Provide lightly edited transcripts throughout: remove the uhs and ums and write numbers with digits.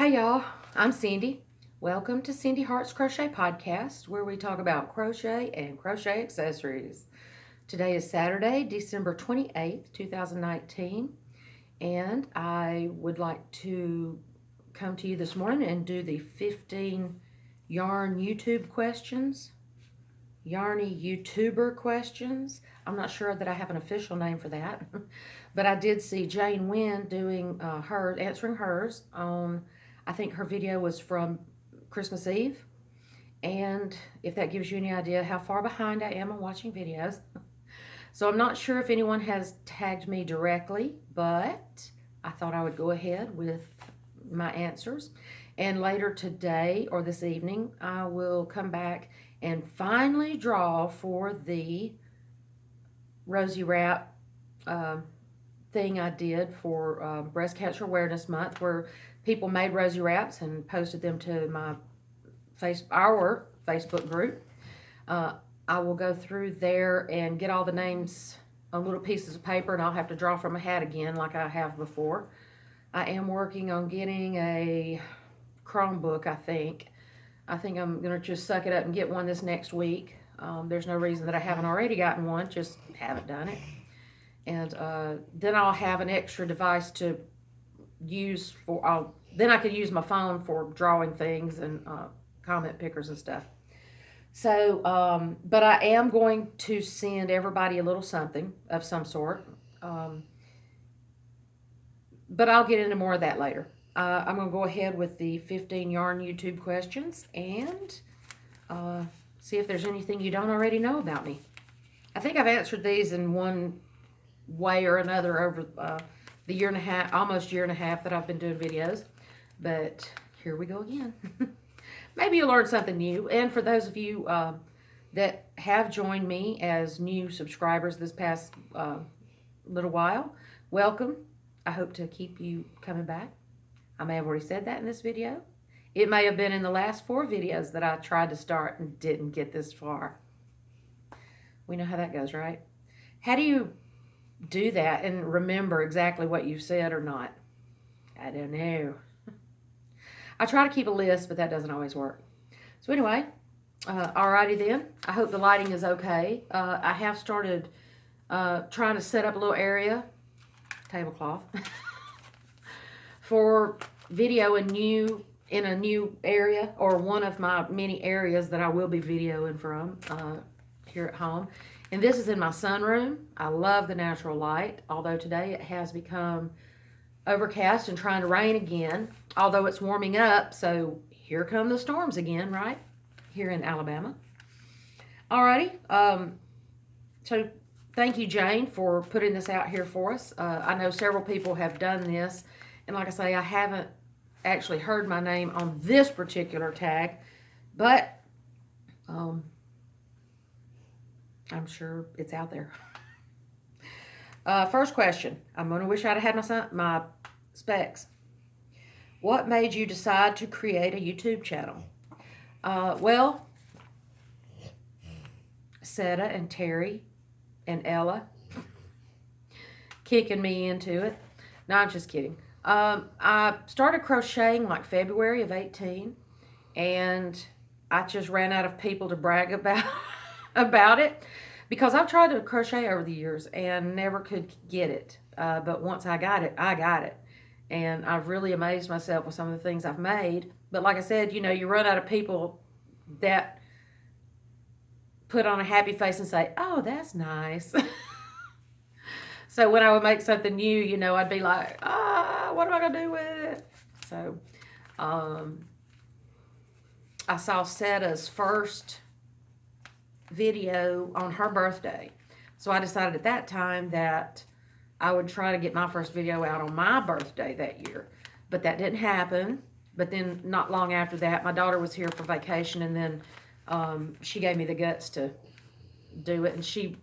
Hey y'all, I'm Cindy. Welcome to Cindy Hart's Crochet Podcast, where we talk about crochet and crochet accessories. Today is Saturday, December 28th, 2019, and I would like to come to you this morning and do the 15 yarn YouTube questions, yarny YouTuber questions. I'm not sure that I have an official name for that, but I did see Jane Wynn doing answering hers on, I think her video was from Christmas Eve. And if that gives you any idea how far behind I am on watching videos. So I'm not sure if anyone has tagged me directly, but I thought I would go ahead with my answers. And later today or this evening, I will come back and finally draw for the Rosy Wrap thing I did for Breast Cancer Awareness Month, where people made Rosy Wraps and posted them to our Facebook group. I will go through there and get all the names on little pieces of paper, and I'll have to draw from a hat again like I have before. I am working on getting a Chromebook, I think. I think I'm going to just suck it up and get one this next week. There's no reason that I haven't already gotten one, just haven't done it. And then I'll have an extra device to use for, then I could use my phone for drawing things and comment pickers and stuff. So, but I am going to send everybody a little something of some sort. But I'll get into more of that later. I'm going to go ahead with the 15 yarn YouTube questions and see if there's anything you don't already know about me. I think I've answered these in one way or another over the year and a half, almost year and a half that I've been doing videos. But here we go again. Maybe you'll learn something new. And for those of you that have joined me as new subscribers this past little while, welcome. I hope to keep you coming back. I may have already said that in this video. It may have been in the last 4 videos that I tried to start and didn't get this far. We know how that goes, right? How do you do that and remember exactly what you said or not? I don't know. I try to keep a list, but that doesn't always work. So anyway, alrighty then. I hope the lighting is okay. I have started trying to set up a little area, tablecloth, for video in a new area, or one of my many areas that I will be videoing from here at home. And this is in my sunroom. I love the natural light, although today it has become overcast and trying to rain again, although it's warming up, so here come the storms again, right? Here in Alabama. Alrighty, so thank you, Jane, for putting this out here for us. I know several people have done this, and like I say, I haven't actually heard my name on this particular tag, but I'm sure it's out there. First question. I'm going to wish I'd had my specs. What made you decide to create a YouTube channel? Well, Seta and Terry and Ella kicking me into it. No, I'm just kidding. I started crocheting like February of 18, and I just ran out of people to brag about it, because I've tried to crochet over the years and never could get it. But once I got it, I got it. And I've really amazed myself with some of the things I've made. But like I said, you know, you run out of people that put on a happy face and say, oh, that's nice. So when I would make something new, you know, I'd be like, what am I going to do with it? So I saw Seta's first video on her birthday. So I decided at that time that I would try to get my first video out on my birthday that year. But that didn't happen. But then not long after that, my daughter was here for vacation, and then she gave me the guts to do it. And she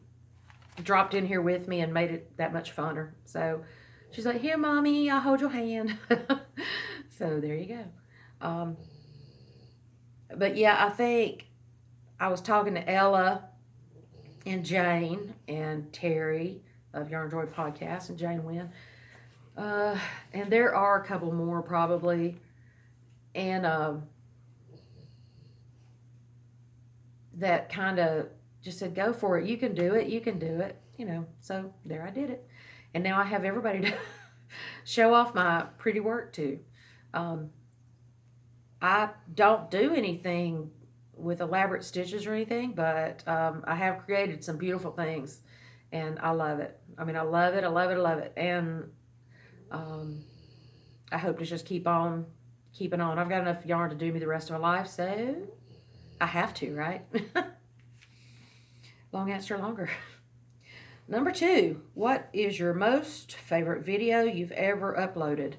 dropped in here with me and made it that much funner. So she's like, here, Mommy, I'll hold your hand. So there you go. But yeah, I think I was talking to Ella and Jane and Terry of Yarn Joy Podcast and Jane Wynn. And there are a couple more probably And that kind of just said, go for it. You can do it. You can do it. You know, so there I did it. And now I have everybody to show off my pretty work to. I don't do anything with elaborate stitches or anything, but I have created some beautiful things, and I love it. I mean, I love it, I love it, I love it, and I hope to just keep on keeping on. I've got enough yarn to do me the rest of my life, so I have to, right? Long answer longer. Number 2, what is your most favorite video you've ever uploaded?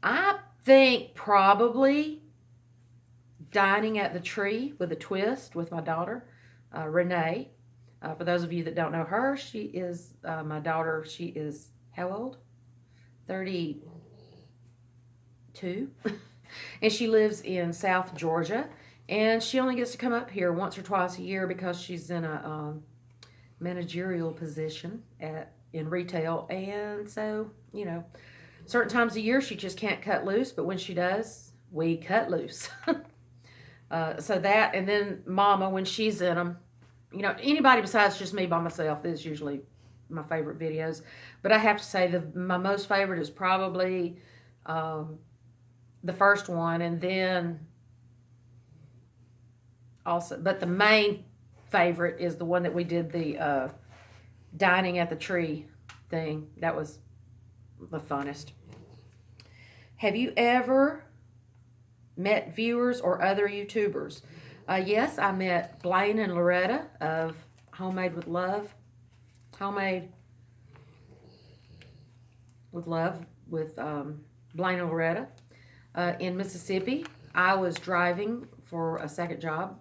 I think probably dining at the tree with a twist with my daughter, Renee. For those of you that don't know her, she is my daughter. She is how old? 32. And she lives in South Georgia. And she only gets to come up here once or twice a year because she's in a managerial position in retail. And so, you know, certain times of year she just can't cut loose, but when she does, we cut loose. So that, and then Mama, when she's in them, you know, anybody besides just me by myself is usually my favorite videos. But I have to say my most favorite is probably the first one, and then also, but the main favorite is the one that we did, the dining at the tree thing. That was the funnest. Have you ever met viewers or other YouTubers? Yes, I met Blaine and Loretta of Homemade with Love with Blaine and Loretta in Mississippi. I was driving for a second job,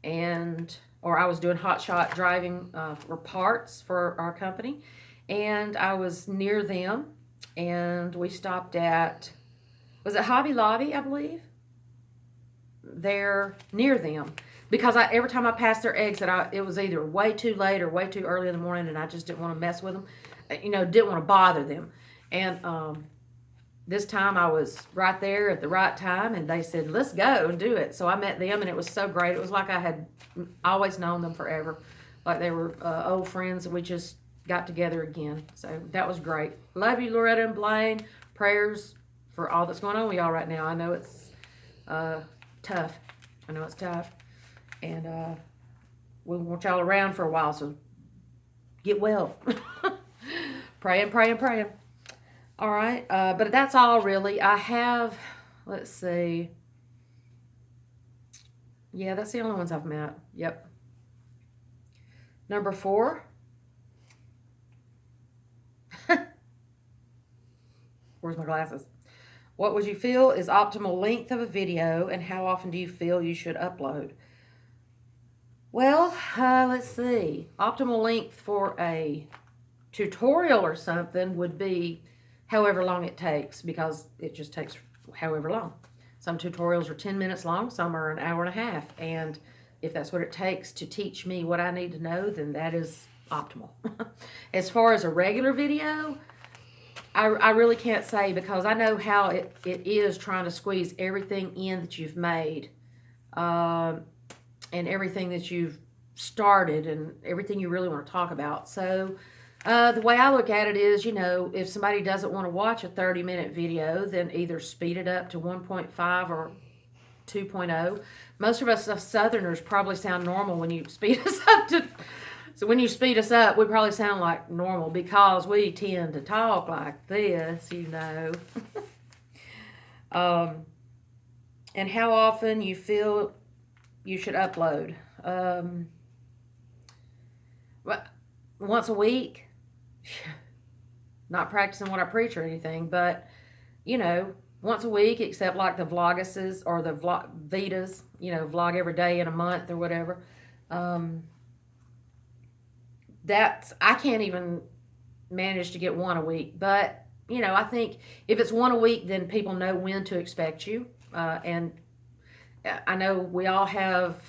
or I was doing hotshot driving for parts for our company, and I was near them, and we stopped at, was it Hobby Lobby, I believe? They're near them, because every time I passed their exit, it was either way too late or way too early in the morning, and I just didn't want to mess with them, you know, didn't want to bother them. And this time I was right there at the right time, and they said, let's go and do it. So I met them, and it was so great. It was like I had always known them forever, like they were old friends, and we just got together again. So that was great. Love you, Loretta and Blaine. Prayers for all that's going on with y'all right now. I know it's tough. I know it's tough. And we want y'all around for a while, so get well. Praying, praying, praying. All right, but that's all really. I have, let's see. Yeah, that's the only ones I've met. Yep. Number 4. Where's my glasses? What would you feel is optimal length of a video, and how often do you feel you should upload? Well, let's see. Optimal length for a tutorial or something would be however long it takes, because it just takes however long. Some tutorials are 10 minutes long, some are an hour and a half, and if that's what it takes to teach me what I need to know, then that is optimal. As far as a regular video, I really can't say, because I know how it is trying to squeeze everything in that you've made, and everything that you've started, and everything you really want to talk about. So the way I look at it is, you know, if somebody doesn't want to watch a 30-minute video, then either speed it up to 1.5 or 2.0. Most of us Southerners probably sound normal when you speed us up to... So when you speed us up, we probably sound like normal, because we tend to talk like this, you know. And how often you feel you should upload? Once a week. Not practicing what I preach or anything, but, you know, once a week, except like the Vloguses or the Vitas, you know, vlog every day in a month or whatever. I can't even manage to get one a week, but, you know, I think if it's one a week, then people know when to expect you, and I know we all have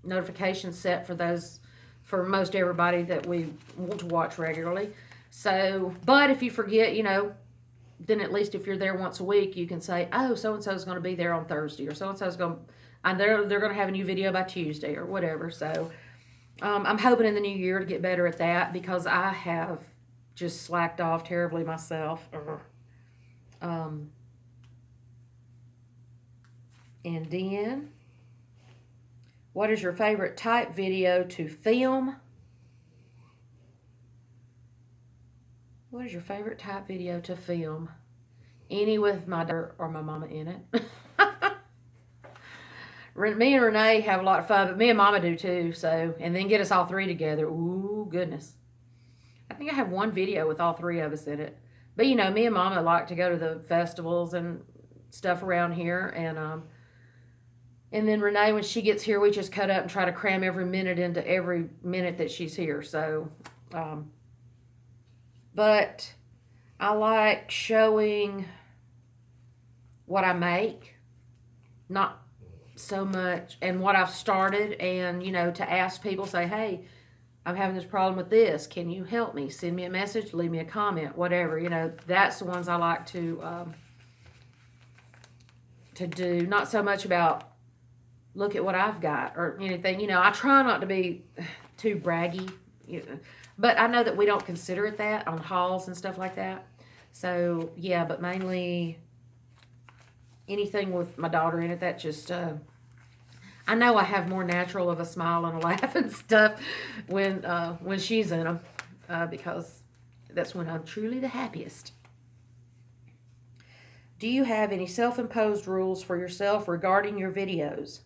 notifications set for those, for most everybody that we want to watch regularly. So, but if you forget, you know, then at least if you're there once a week, you can say, oh, so-and-so is going to be there on Thursday, or so-and-so is going to, and they're going to have a new video by Tuesday or whatever. So I'm hoping in the new year to get better at that, because I have just slacked off terribly myself. And then, what is your favorite type video to film? What is your favorite type video to film? Any with my daughter or my mama in it. Me and Renee have a lot of fun, but me and Mama do too. So, and then get us all three together. Ooh, goodness. I think I have one video with all three of us in it. But, you know, me and Mama like to go to the festivals and stuff around here. And then Renee, when she gets here, we just cut up and try to cram every minute into every minute that she's here. So, but I like showing what I make, not so much, and what I've started, and, you know, to ask people, say, hey, I'm having this problem with this. Can you help me? Send me a message, leave me a comment, whatever. You know, that's the ones I like to do. Not so much about look at what I've got or anything. You know, I try not to be too braggy, you know, but I know that we don't consider it that on hauls and stuff like that. So, yeah, but mainly anything with my daughter in it, that just, I know I have more natural of a smile and a laugh and stuff when she's in them, because that's when I'm truly the happiest. Do you have any self-imposed rules for yourself regarding your videos?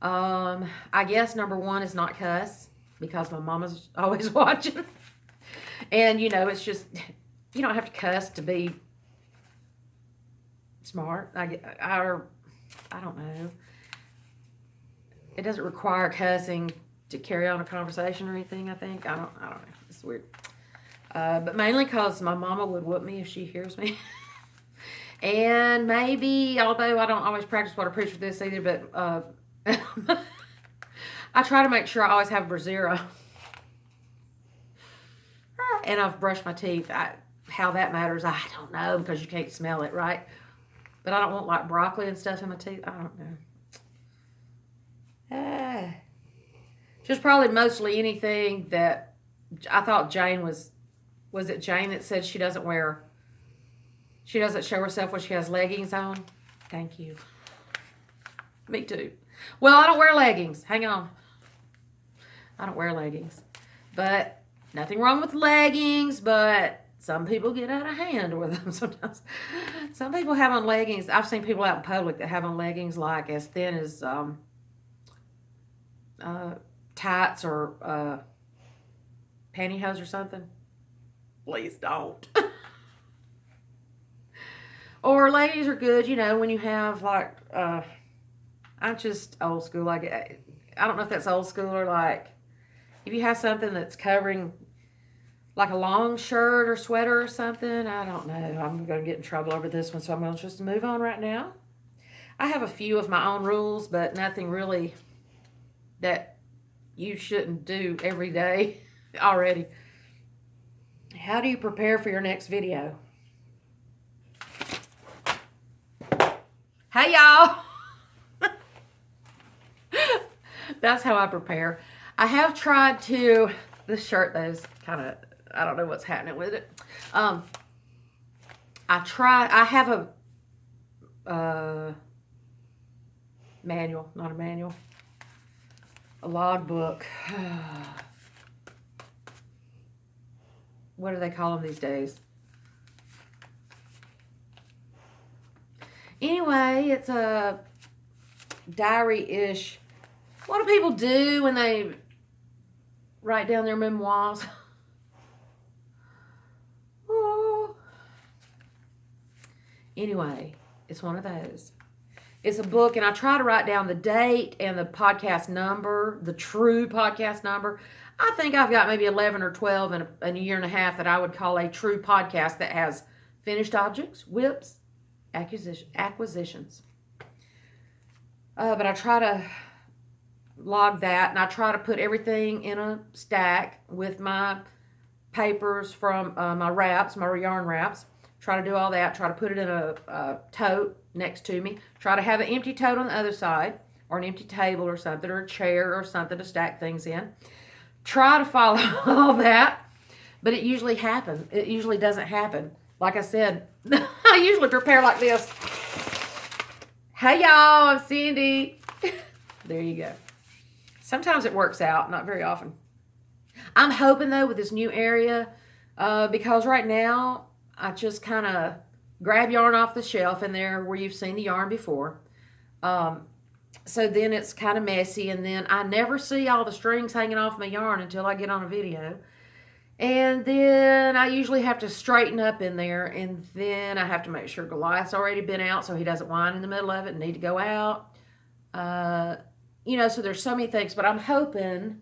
I guess number one is not cuss, because my mama's always watching. And, you know, it's just, you don't have to cuss to be smart. I don't know. It doesn't require cussing to carry on a conversation or anything, I think. I don't know. It's weird. But mainly because my mama would whoop me if she hears me. And maybe, although I don't always practice what I preach with this either, but I try to make sure I always have brassiere. And I've brushed my teeth. How that matters, I don't know, because you can't smell it, right? But I don't want like broccoli and stuff in my teeth. I don't know. Just probably mostly anything that I thought Jane was it Jane that said she doesn't show herself when she has leggings on? Thank you. Me too. Well, I don't wear leggings. Hang on. I don't wear leggings. But nothing wrong with leggings, but some people get out of hand with them sometimes. Some people have on leggings. I've seen people out in public that have on leggings like as thin as tights or pantyhose or something. Please don't. Or leggings are good, you know, when you have like, I'm just old school. Like, I don't know if that's old school or like, if you have something that's covering like a long shirt or sweater or something, I don't know. I'm going to get in trouble over this one, so I'm going to just move on right now. I have a few of my own rules, but nothing really that you shouldn't do every day already. How do you prepare for your next video? Hey, y'all. That's how I prepare. I have tried to, this shirt though is kind of, I don't know what's happening with it. I have a manual, not a manual, a logbook. What do they call them these days? Anyway, it's a diary-ish. What do people do when they write down their memoirs? Oh. Anyway, it's one of those. It's a book, and I try to write down the date and the podcast number, the true podcast number. I think I've got maybe 11 or 12 in a year and a half that I would call a true podcast that has finished objects, whips, acquisitions. But I try to log that, and I try to put everything in a stack with my papers from my wraps, my yarn wraps, Try to do all that. Try to put it in a tote next to me. Try to have an empty tote on the other side, or an empty table or something, or a chair or something to stack things in. Try to follow all that, but it usually happens. It usually doesn't happen. Like I said, I usually prepare like this. Hey y'all, I'm Cindy. There you go. Sometimes it works out, not very often. I'm hoping though with this new area, because right now I just kind of grab yarn off the shelf in there where you've seen the yarn before. So then it's kind of messy, and then I never see all the strings hanging off my yarn until I get on a video. And then I usually have to straighten up in there, and then I have to make sure Goliath's already been out so he doesn't whine in the middle of it and need to go out. So there's so many things, but I'm hoping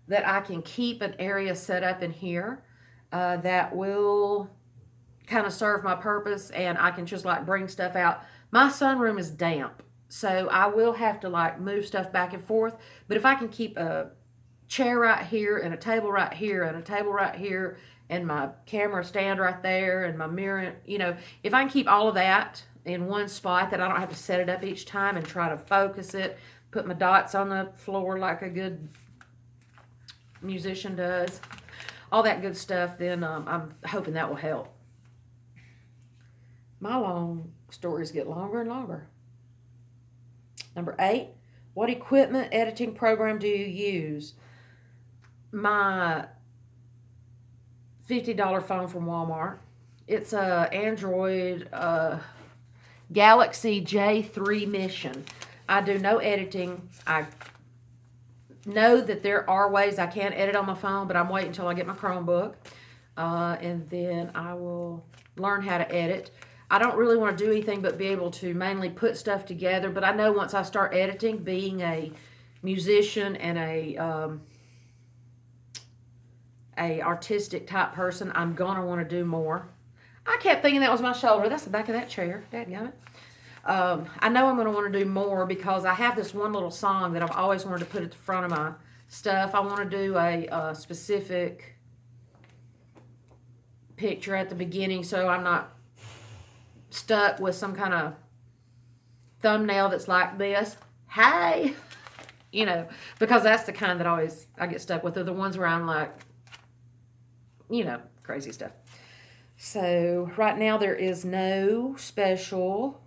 that I can keep an area set up in here that will kind of serve my purpose, and I can just like bring stuff out. My sunroom is damp, so I will have to like move stuff back and forth, but if I can keep a chair right here and a table right here and a table right here and my camera stand right there and my mirror, if I can keep all of that in one spot that I don't have to set it up each time and try to focus it, put my dots on the floor like a good musician does, all that good stuff, then I'm hoping that will help. My long stories get longer and longer. Number 8, what equipment editing program do you use? My $50 phone from Walmart. It's a Android Galaxy J3 Mission. I do no editing. I know that there are ways I can edit on my phone, but I'm waiting until I get my Chromebook, and then I will learn how to edit. I don't really want to do anything but be able to mainly put stuff together, but I know once I start editing, being a musician and a artistic type person, I'm gonna want to do more. I kept thinking that was my shoulder. That's the back of that chair. Dadgummit. I know I'm gonna want to do more because I have this one little song that I've always wanted to put at the front of my stuff. I want to do a specific picture at the beginning, so I'm not stuck with some kind of thumbnail that's like this. Hey, because that's the kind that always I get stuck with. Are the ones where I'm like, crazy stuff. So right now there is no special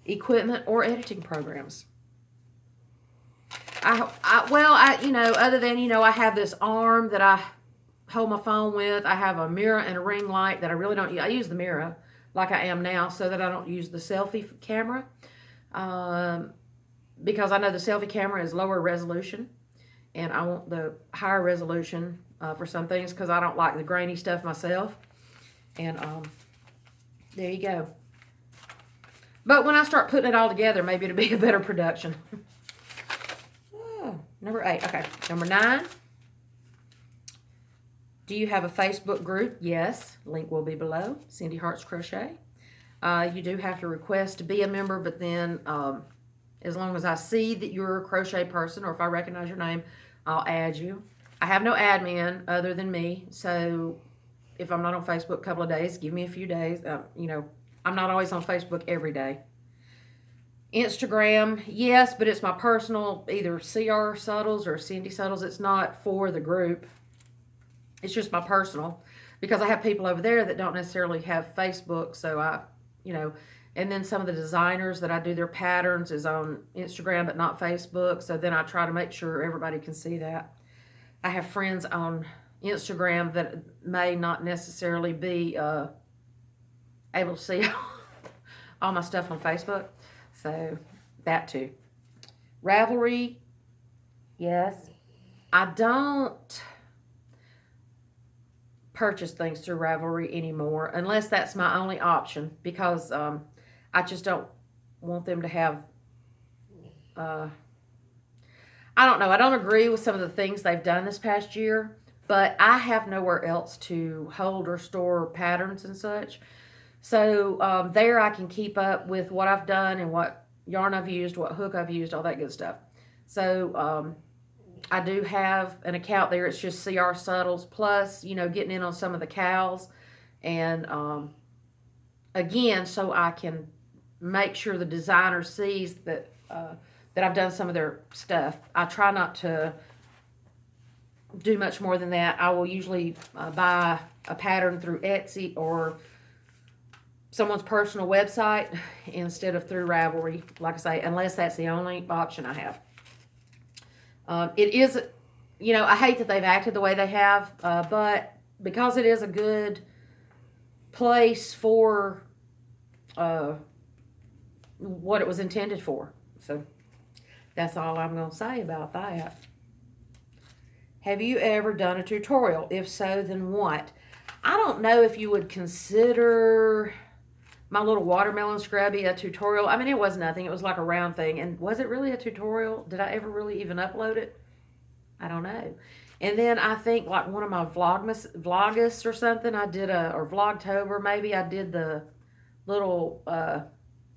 equipment or editing programs. Other than, I have this arm that I hold my phone with. I have a mirror and a ring light that I really don't use. I use the mirror like I am now so that I don't use the selfie camera. Because I know the selfie camera is lower resolution, and I want the higher resolution for some things because I don't like the grainy stuff myself. And there you go. But when I start putting it all together, maybe it'll be a better production. Number 8. Okay. Number 9. Do you have a Facebook group? Yes. Link will be below. Cindy Hearts Crochet. You do have to request to be a member, but then as long as I see that you're a crochet person, or if I recognize your name, I'll add you. I have no admin other than me, so if I'm not on Facebook a couple of days, give me a few days. I'm not always on Facebook every day. Instagram, yes, but it's my personal, either CR Suttles or Cindy Suttles. It's not for the group. It's just my personal, because I have people over there that don't necessarily have Facebook, so and then some of the designers that I do their patterns is on Instagram but not Facebook, so then I try to make sure everybody can see that. I have friends on Instagram that may not necessarily be able to see all my stuff on Facebook, so that too. Ravelry, yes. I don't purchase things through Ravelry anymore unless that's my only option, because I just don't want them to have I don't know. I don't agree with some of the things they've done this past year, but I have nowhere else to hold or store patterns and such. So there I can keep up with what I've done and what yarn I've used, what hook I've used, all that good stuff. So I do have an account there. It's just CR Suttles, plus, getting in on some of the cows and again, so I can make sure the designer sees that that I've done some of their stuff. I try not to do much more than that. I will usually buy a pattern through Etsy or someone's personal website instead of through Ravelry, like I say, unless that's the only option I have. It is, you know, I hate that they've acted the way they have, but because it is a good place for what it was intended for. So that's all I'm going to say about that. Have you ever done a tutorial? If so, then what? I don't know if you would consider my little watermelon scrubby a tutorial. I mean, it was nothing. It was like a round thing. And was it really a tutorial? Did I ever really even upload it? I don't know. And then I think like one of my Vlogmas or something, I did or Vlogtober maybe, I did the little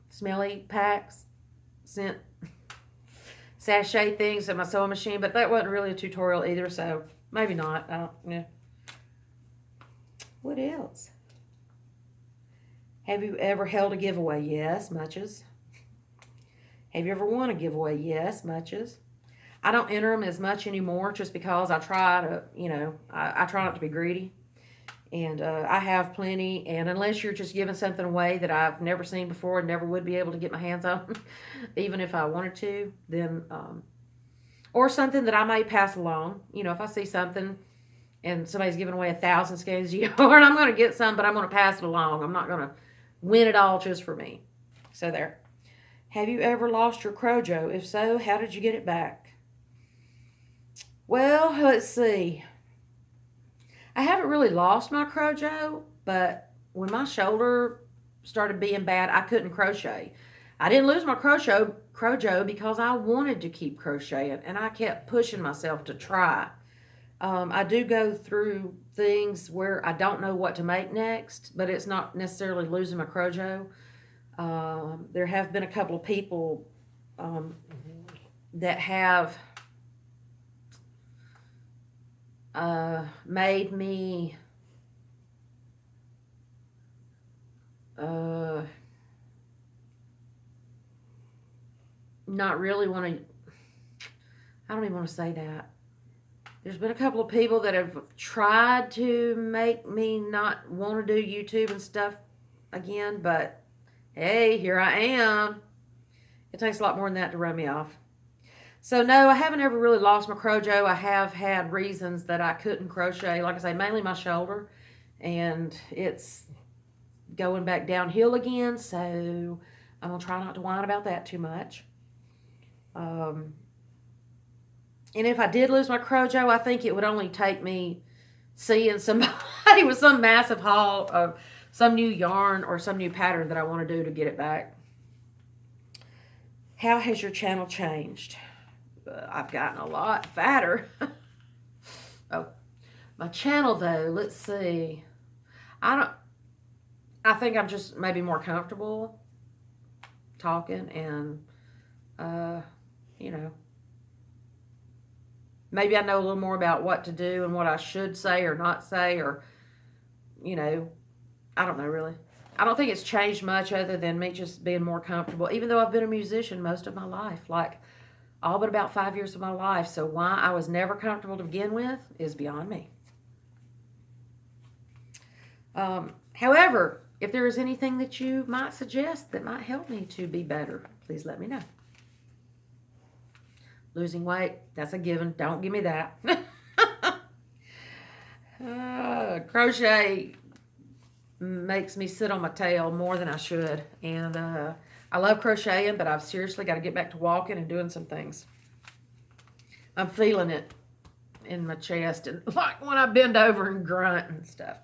smelly packs, scent sachet things at my sewing machine, but that wasn't really a tutorial either, so maybe not. I don't know. What else? Have you ever held a giveaway? Yes, muches. Have you ever won a giveaway? Yes, muches. I don't enter them as much anymore just because I try to, you know, I try not to be greedy. And I have plenty, and unless you're just giving something away that I've never seen before and never would be able to get my hands on, even if I wanted to, then, or something that I may pass along. You know, if I see something and somebody's giving away 1,000 skeins of yarn, I'm going to get some, but I'm going to pass it along. I'm not going to win it all just for me. So there. Have you ever lost your Crochet? If so, how did you get it back? Well, let's see. I haven't really lost my Crochet, but when my shoulder started being bad, I couldn't crochet. I didn't lose my Crochet because I wanted to keep crocheting, and I kept pushing myself to try. I do go through things where I don't know what to make next, but it's not necessarily losing my Crochet. There have been a couple of people that have made me not really want to, I don't even want to say that. There's been a couple of people that have tried to make me not want to do YouTube and stuff again, but hey, here I am. It takes a lot more than that to run me off. So no, I haven't ever really lost my Crochet. I have had reasons that I couldn't crochet. Like I say, mainly my shoulder. And it's going back downhill again. So I'm going to try not to whine about that too much. And if I did lose my Crochet, I think it would only take me seeing somebody with some massive haul of some new yarn or some new pattern that I want to do to get it back. How has your channel changed? I've gotten a lot fatter. Oh, my channel though, let's see. I think I'm just maybe more comfortable talking and, you know, maybe I know a little more about what to do and what I should say or not say, or, you know, I don't know really. I don't think it's changed much other than me just being more comfortable, even though I've been a musician most of my life. Like, all but about 5 years of my life. So why I was never comfortable to begin with is beyond me. However, if there is anything that you might suggest that might help me to be better, please let me know. Losing weight, that's a given. Don't give me that. Crochet makes me sit on my tail more than I should. And I love crocheting, but I've seriously got to get back to walking and doing some things. I'm feeling it in my chest, and like when I bend over and grunt and stuff.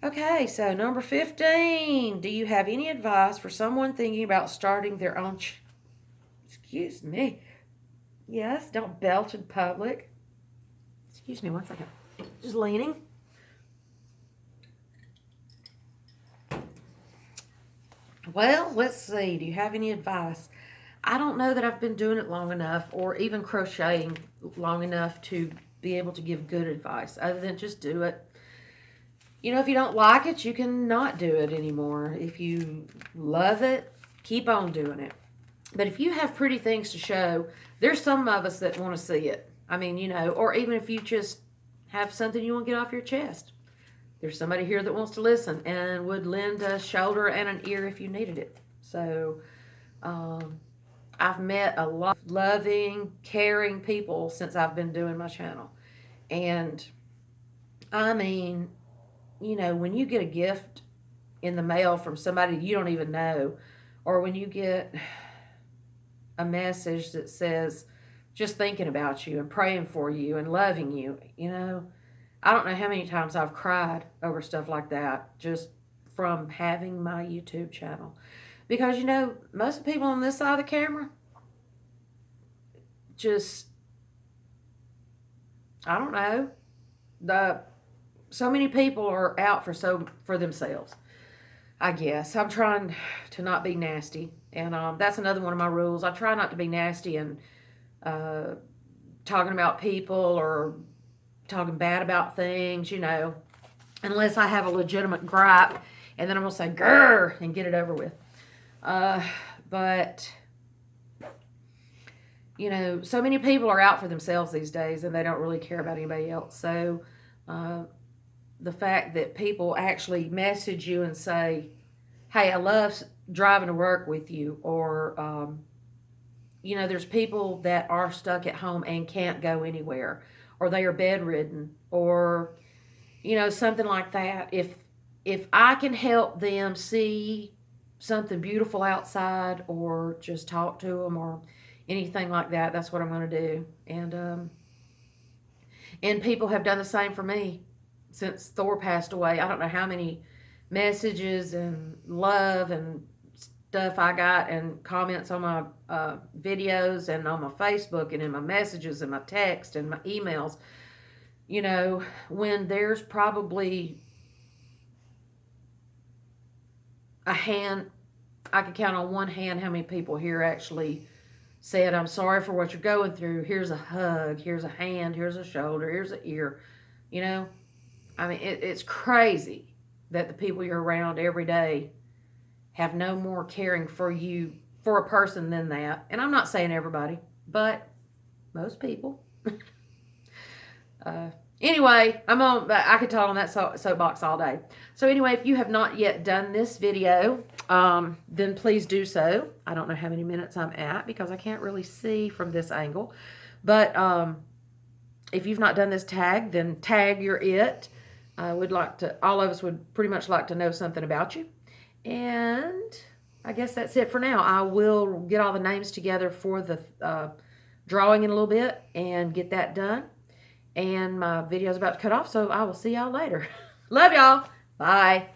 Okay, so number 15. Do you have any advice for someone thinking about starting their own excuse me. Yes, don't belch in public. Excuse me 1 second. Just leaning. Well, let's see. Do you have any advice? I don't know that I've been doing it long enough or even crocheting long enough to be able to give good advice other than just do it. you know, if you don't like it, you can not do it anymore. If you love it, keep on doing it. But if you have pretty things to show, there's some of us that want to see it. I mean, you know, or even if you just have something you want to get off your chest. There's somebody here that wants to listen and would lend a shoulder and an ear if you needed it. So, I've met a lot of loving, caring people since I've been doing my channel. And, I mean, you know, when you get a gift in the mail from somebody you don't even know, or when you get a message that says, just thinking about you and praying for you and loving you, you know, I don't know how many times I've cried over stuff like that just from having my YouTube channel. Because, you know, most of the people on this side of the camera just, I don't know, so many people are out for themselves, I guess. I'm trying to not be nasty. And that's another one of my rules. I try not to be nasty and talking about people or talking bad about things, you know, unless I have a legitimate gripe, and then I'm going to say, grr, and get it over with. But, you know, so many people are out for themselves these days, and they don't really care about anybody else. So, the fact that people actually message you and say, hey, I love driving to work with you, or, you know, there's people that are stuck at home and can't go anywhere, or they are bedridden, or, you know, something like that. If I can help them see something beautiful outside, or just talk to them, or anything like that, that's what I'm going to do. And people have done the same for me since Thor passed away. I don't know how many messages and love and stuff I got, and comments on my videos and on my Facebook and in my messages and my text and my emails. You know, when there's probably a hand, I could count on one hand how many people here actually said, I'm sorry for what you're going through. Here's a hug, here's a hand, here's a shoulder, here's an ear. You know, I mean, it's crazy that the people you're around every day have no more caring for you, for a person, than that. And I'm not saying everybody, but most people. Anyway, I could talk on that soapbox all day. So anyway, if you have not yet done this video, then please do so. I don't know how many minutes I'm at because I can't really see from this angle. But if you've not done this tag, then tag your it. All of us would pretty much like to know something about you. And I guess that's it for now. I will get all the names together for the drawing in a little bit and get that done. And my video is about to cut off, so I will see y'all later. Love y'all. Bye.